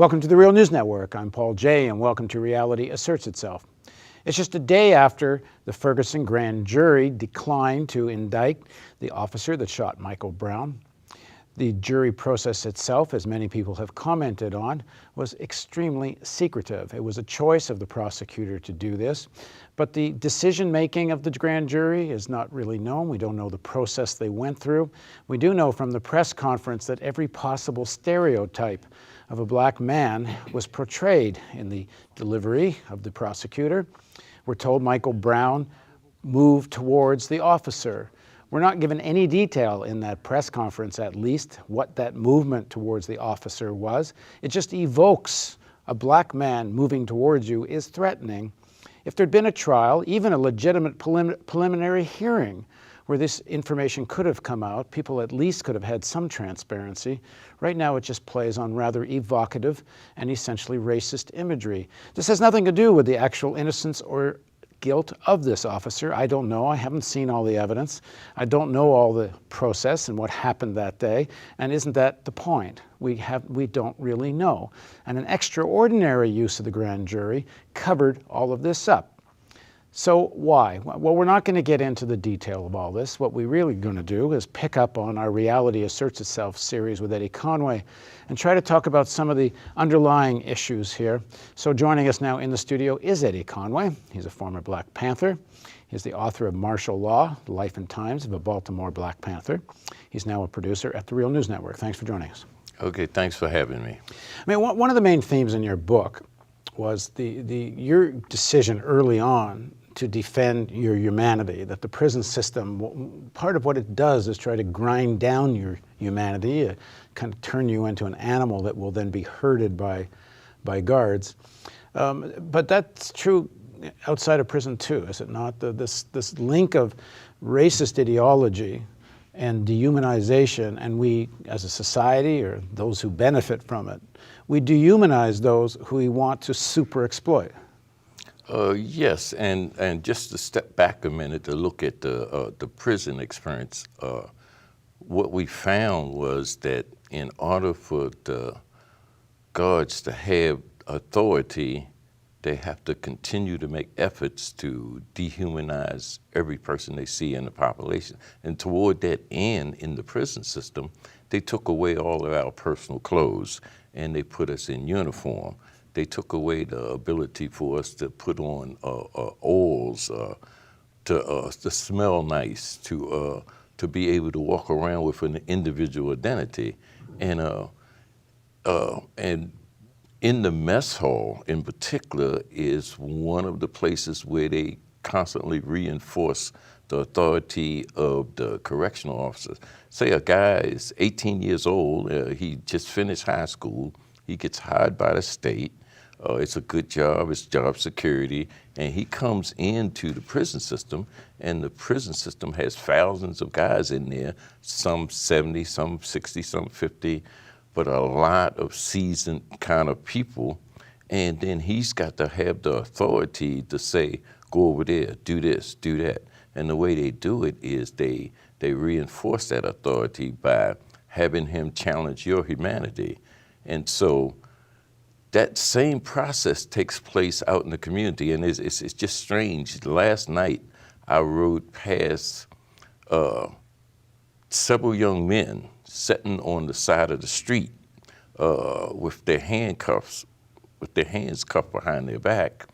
Welcome to the Real News Network. I'm Paul Jay, and welcome to Reality Asserts Itself. It's just a day after the Ferguson grand jury declined to indict the officer that shot Michael Brown. The jury process itself, as many people have commented on, was extremely secretive. It was a choice of the prosecutor to do this, but the decision-making of the grand jury is not really known. We don't know the process they went through. We do know from the press conference that every possible stereotype of a black man was portrayed in the delivery of the prosecutor. We're told Michael Brown moved towards the officer. We're not given any detail in that press conference, at least, what that movement towards the officer was. It just evokes a black man moving towards you is threatening. If there'd been a trial, even a legitimate preliminary hearing where this information could have come out, people at least could have had some transparency. Right now, it just plays on rather evocative and essentially racist imagery. This has nothing to do with the actual innocence or guilt of this officer. I don't know. I haven't seen all the evidence. I don't know all the process and what happened that day. And isn't that the point? We don't really know. And an extraordinary use of the grand jury covered all of this up. So why? Well, we're not going to get into the detail of all this. What we're really going to do is pick up on our Reality Asserts Itself series with Eddie Conway and try to talk about some of the underlying issues here. So joining us now in the studio is Eddie Conway. He's a former Black Panther. He's the author of Martial Law, The Life and Times of a Baltimore Black Panther. He's now a producer at the Real News Network. Thanks for joining us. Okay, thanks for having me. I mean, one of the main themes in your book was your decision early on to defend your humanity, that the prison system, part of what it does is try to grind down your humanity, kind of turn you into an animal that will then be herded by guards. But that's true outside of prison too, is it not? This link of racist ideology and dehumanization, and we as a society, or those who benefit from it, we dehumanize those who we want to super exploit. Yes, and just to step back a minute to look at the prison experience, what we found was that in order for the guards to have authority, they have to continue to make efforts to dehumanize every person they see in the population. And toward that end, in the prison system, they took away all of our personal clothes and they put us in uniform. They took away the ability for us to put on oils, to smell nice, to be able to walk around with an individual identity. And in the mess hall in particular is one of the places where they constantly reinforce the authority of the correctional officers. Say a guy is 18 years old, he just finished high school, he gets hired by the state, it's a good job, it's job security, and he comes into the prison system, and the prison system has thousands of guys in there, some 70, some 60, some 50, but a lot of seasoned kind of people, and then he's got to have the authority to say, go over there, do this, do that. And the way they do it is they reinforce that authority by having him challenge your humanity. And so that same process takes place out in the community, and it's just strange. Last night, I rode past several young men sitting on the side of the street with their handcuffs, with their hands cuffed behind their back,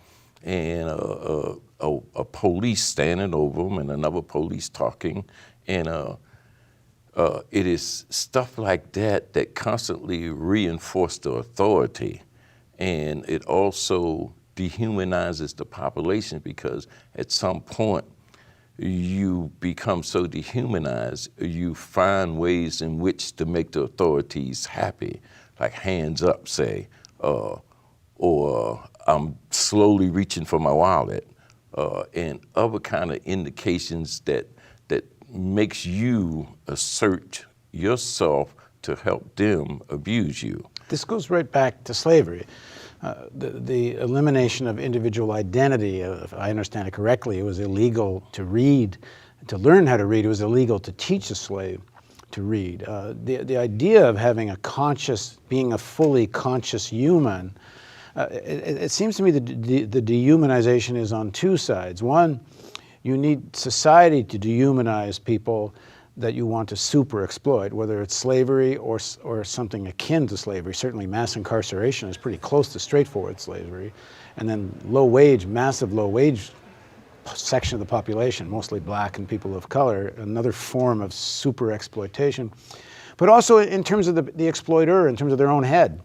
and a police standing over them and another police talking, and it is stuff like that that constantly reinforce the authority. And it also dehumanizes the population because at some point you become so dehumanized, you find ways in which to make the authorities happy, like hands up, say, or I'm slowly reaching for my wallet, and other kind of indications that makes you assert yourself to help them abuse you. This goes right back to slavery. The elimination of individual identity, if I understand it correctly, it was illegal to read, to learn how to read. It was illegal to teach a slave. to read. The idea of having a conscious, being a fully conscious human, it seems to me that the dehumanization is on two sides. One, you need society to dehumanize people that you want to super exploit, whether it's slavery or something akin to slavery. Certainly mass incarceration is pretty close to straightforward slavery. And then massive low wage section of the population, mostly black and people of color, another form of super exploitation. But also in terms of the exploiter, in terms of their own head.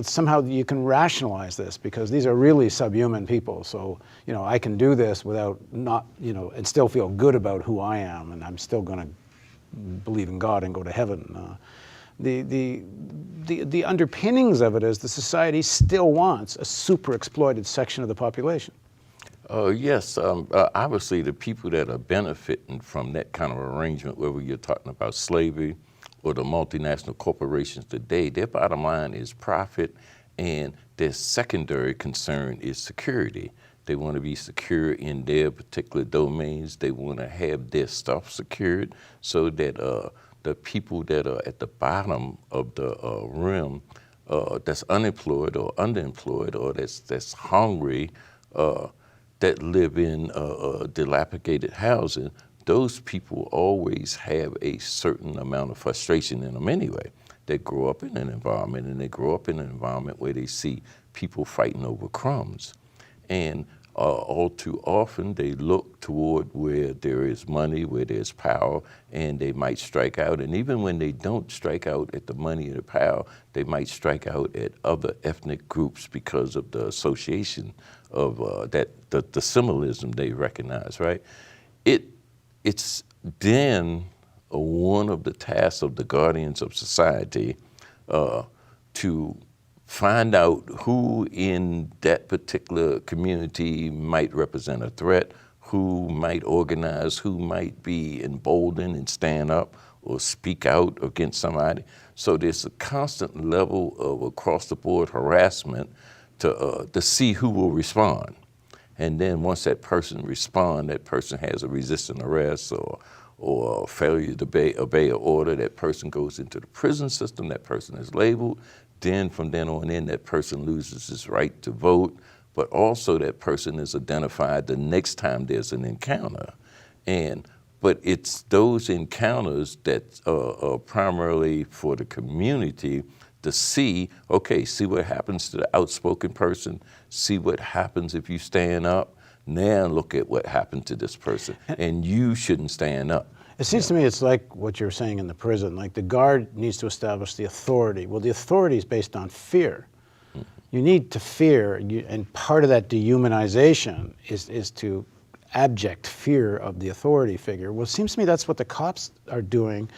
Somehow you can rationalize this because these are really subhuman people. So, I can do this without and still feel good about who I am, and I'm still going to believe in God and go to heaven. The underpinnings of it is the society still wants a super exploited section of the population. Yes, obviously the people that are benefiting from that kind of arrangement, whether you're talking about slavery or the multinational corporations today, their bottom line is profit, and their secondary concern is security. They want to be secure in their particular domains. They want to have their stuff secured so that the people that are at the bottom of the rim, that's unemployed or underemployed or that's hungry, that live in dilapidated housing, those people always have a certain amount of frustration in them anyway. They grow up in an environment, and they grow up in an environment where they see people fighting over crumbs. And all too often they look toward where there is money, where there's power, and they might strike out. And even when they don't strike out at the money or the power, they might strike out at other ethnic groups because of the association of the symbolism they recognize, right? It's then one of the tasks of the guardians of society to find out who in that particular community might represent a threat, who might organize, who might be emboldened and stand up or speak out against somebody. So there's a constant level of across-the-board harassment to see who will respond. And then once that person responds, that person has a resisting arrest or failure to obey an order, that person goes into the prison system, that person is labeled. Then from then on in, that person loses his right to vote, but also that person is identified the next time there's an encounter. But it's those encounters that are primarily for the community to see what happens to the outspoken person, see what happens if you stand up, now look at what happened to this person, and you shouldn't stand up. It seems to me it's like what you're saying in the prison, like the guard needs to establish the authority. Well, the authority is based on fear. Mm-hmm. You need to fear, and part of that dehumanization is to abject fear of the authority figure. Well, it seems to me that's what the cops are doing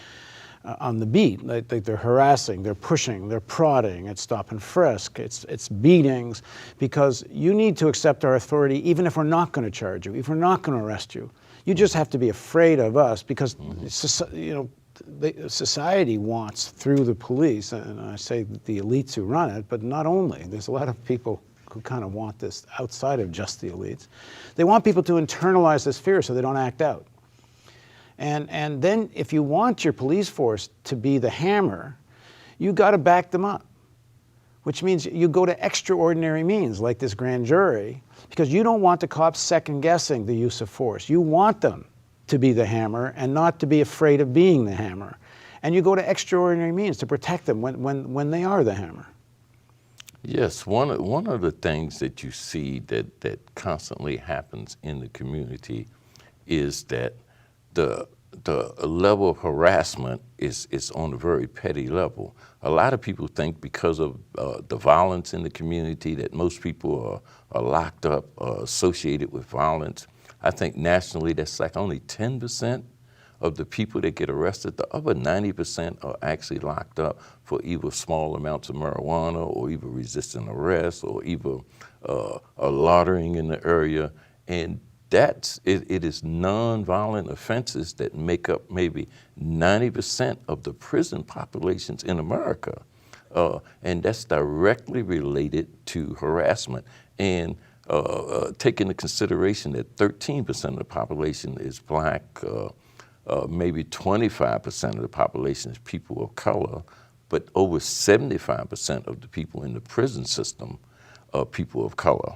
on the beat. Like they're harassing, they're pushing, they're prodding, it's stop and frisk, it's beatings, because you need to accept our authority even if we're not going to charge you, if we're not going to arrest you. You just have to be afraid of us because society wants through the police, and I say the elites who run it, but not only. There's a lot of people who kind of want this outside of just the elites. They want people to internalize this fear so they don't act out. And then if you want your police force to be the hammer, you got to back them up, which means you go to extraordinary means like this grand jury, because you don't want the cops second-guessing the use of force. You want them to be the hammer and not to be afraid of being the hammer. And you go to extraordinary means to protect them when they are the hammer. Yes, one of the things that you see that constantly happens in the community is that the level of harassment is on a very petty level. A lot of people think because of the violence in the community that most people are locked up, associated with violence. I think nationally that's like only 10% of the people that get arrested. The other 90% are actually locked up for either small amounts of marijuana or either resisting arrest or either loitering in the area. And it is nonviolent offenses that make up maybe 90% of the prison populations in America. And that's directly related to harassment. And take into consideration that 13% of the population is black, maybe 25% of the population is people of color, but over 75% of the people in the prison system are people of color.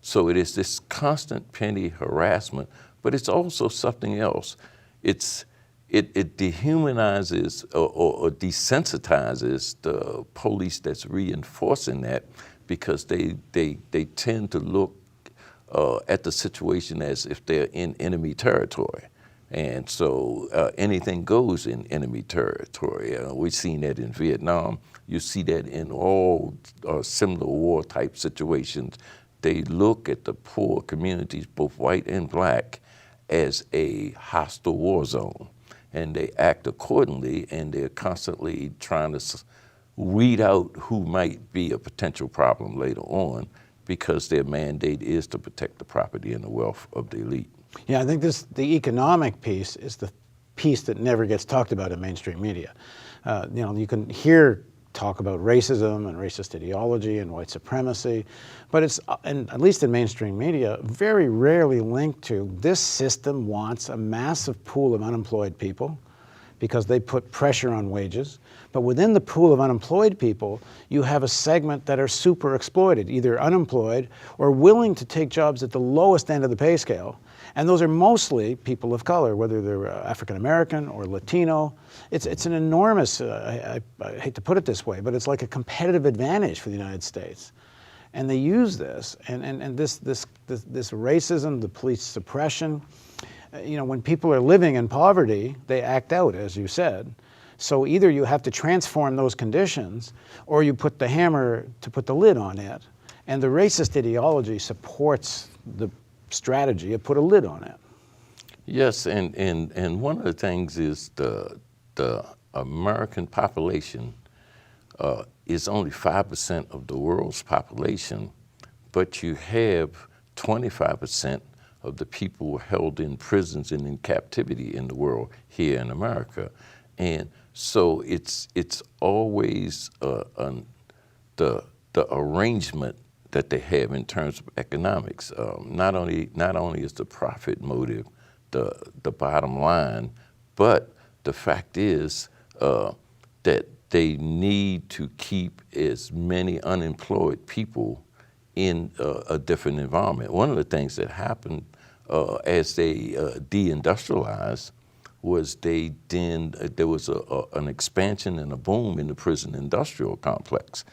So it is this constant petty harassment, but it's also something else. It dehumanizes or desensitizes the police that's reinforcing that, because they tend to look at the situation as if they're in enemy territory. And so anything goes in enemy territory. We've seen that in Vietnam. You see that in all similar war type situations. They look at the poor communities, both white and black, as a hostile war zone. And they act accordingly, and they're constantly trying to weed out who might be a potential problem later on, because their mandate is to protect the property and the wealth of the elite. Yeah, I think the economic piece is the piece that never gets talked about in mainstream media. You can hear talk about racism and racist ideology and white supremacy, but it's, and at least in mainstream media, very rarely linked to this system wants a massive pool of unemployed people because they put pressure on wages. But within the pool of unemployed people, you have a segment that are super exploited, either unemployed or willing to take jobs at the lowest end of the pay scale. And those are mostly people of color, whether they're African American or Latino. It's an enormous, I hate to put it this way, but it's like a competitive advantage for the United States. And they use this, and this racism, the police suppression. When people are living in poverty, they act out, as you said. So either you have to transform those conditions, or you put the hammer to put the lid on it. And the racist ideology supports the strategy of put a lid on it. Yes, and one of the things is the American population is only 5% of the world's population, but you have 25% of the people held in prisons and in captivity in the world here in America. And so it's always the arrangement that they have in terms of economics. Not only is the profit motive the bottom line, but the fact is that they need to keep as many unemployed people in a different environment. One of the things that happened as they deindustrialized was there was an expansion and a boom in the prison industrial complex.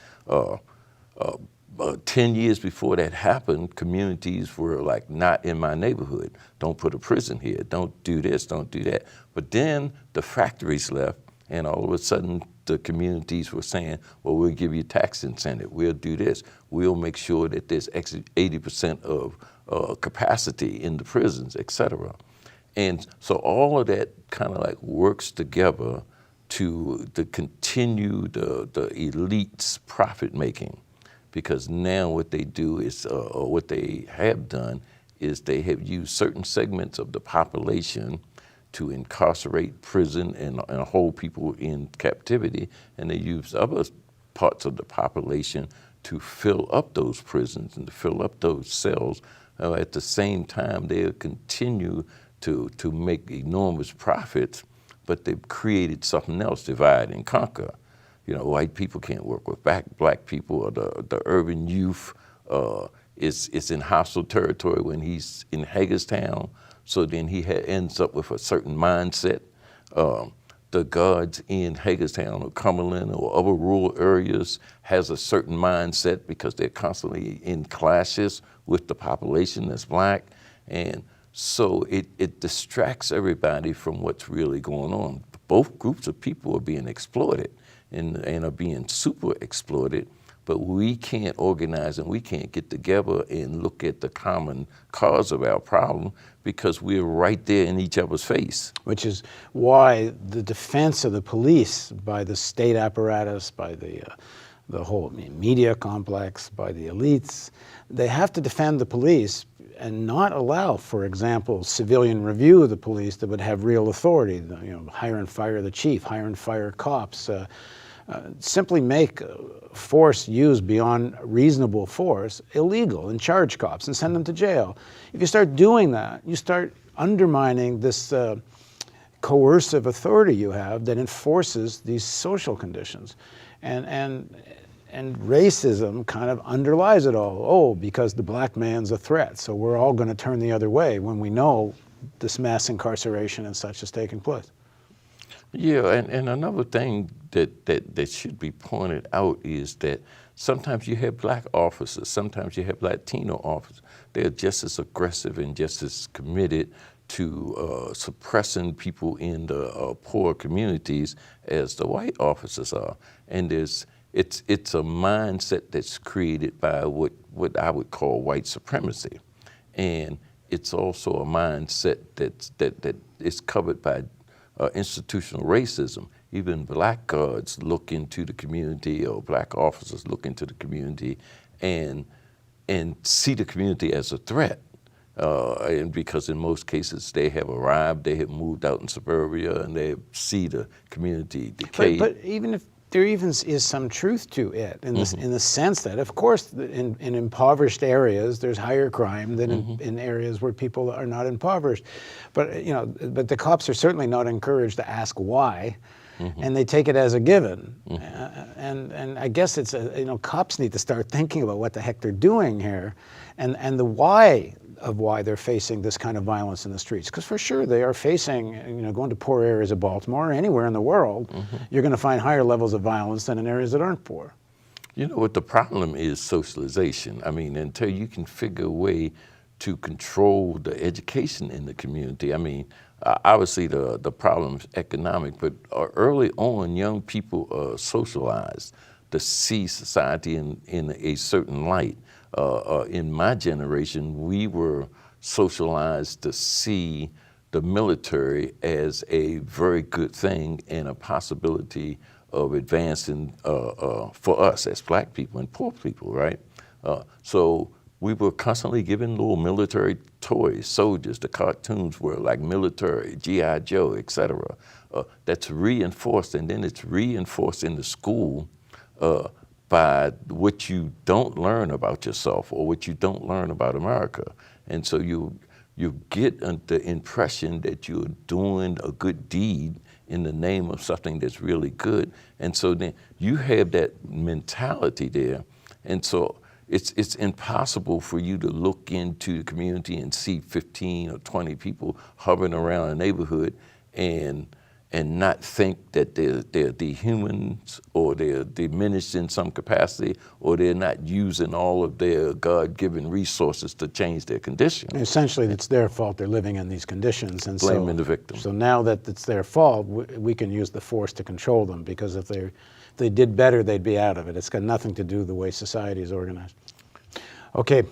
10 years before that happened, communities were like, not in my neighborhood. Don't put a prison here. Don't do this, don't do that. But then the factories left, and all of a sudden the communities were saying, well, we'll give you tax incentive. We'll do this. We'll make sure that there's 80% of capacity in the prisons, et cetera. And so all of that kind of like works together to continue the elite's profit making. Because now what they do is, or what they have done, is they have used certain segments of the population to incarcerate, prison, and hold people in captivity, and they use other parts of the population to fill up those prisons and to fill up those cells. At the same time, they'll continue to make enormous profits, but they've created something else, divide and conquer. White people can't work with black people, or the urban youth is in hostile territory when he's in Hagerstown. So then he ends up with a certain mindset. The guards in Hagerstown or Cumberland or other rural areas has a certain mindset because they're constantly in clashes with the population that's black. And so it distracts everybody from what's really going on. Both groups of people are being exploited and are being super exploited, but we can't organize and we can't get together and look at the common cause of our problem because we're right there in each other's face. Which is why the defense of the police by the state apparatus, by the whole media complex, by the elites, they have to defend the police and not allow, for example, civilian review of the police that would have real authority. Hire and fire the chief, hire and fire cops. Simply make force used beyond reasonable force illegal and charge cops and send them to jail. If you start doing that, you start undermining this coercive authority you have that enforces these social conditions. And racism kind of underlies it all. Oh, because the black man's a threat, so we're all going to turn the other way when we know this mass incarceration and such is taking place. Yeah, and another thing that should be pointed out is that sometimes you have black officers, sometimes you have Latino officers. They're just as aggressive and just as committed to suppressing people in the poor communities as the white officers are. And it's a mindset that's created by what I would call white supremacy. And it's also a mindset that is covered by institutional racism. Even black guards look into the community, or black officers look into the community and see the community as a threat. And because in most cases they have arrived, they have moved out in suburbia, and they see the community decay. But even if there even is some truth to it, in the sense that, of course, in impoverished areas, there's higher crime than in areas where people are not impoverished. But but the cops are certainly not encouraged to ask why, and they take it as a given. And I guess it's cops need to start thinking about what the heck they're doing here, and the why of why they're facing this kind of violence in the streets. Because for sure they are facing, going to poor areas of Baltimore or anywhere in the world, you're going to find higher levels of violence than in areas that aren't poor. You know what the problem is? Socialization. I mean, until you can figure a way to control the education in the community. I mean, obviously the problem is economic, but early on, young people are socialized to see society in a certain light. In my generation, we were socialized to see the military as a very good thing and a possibility of advancing for us as black people and poor people, right? So we were constantly given little military toys, soldiers. The cartoons were like military, G.I. Joe, etc. That's reinforced, and then it's reinforced in the school by what you don't learn about yourself or what you don't learn about America. And so you get the impression that you're doing a good deed in the name of something that's really good. And so then you have that mentality there. And so it's impossible for you to look into the community and see 15 or 20 people hovering around a neighborhood and not think that they're dehumans or they're diminished in some capacity or they're not using all of their God-given resources to change their condition. Essentially, it's their fault they're living in these conditions. And blaming the victim. So now that it's their fault, we can use the force to control them, because if they did better, they'd be out of it. It's got nothing to do with the way society is organized. Okay.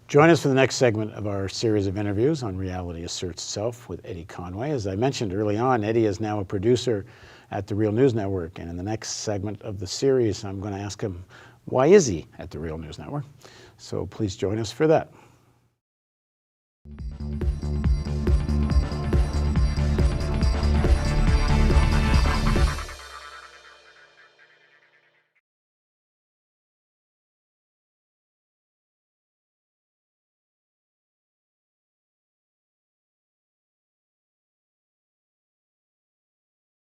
Join us for the next segment of our series of interviews on Reality Asserts Itself with Eddie Conway. As I mentioned early on, Eddie is now a producer at the Real News Network. And in the next segment of the series, I'm going to ask him, why is he at the Real News Network? So please join us for that.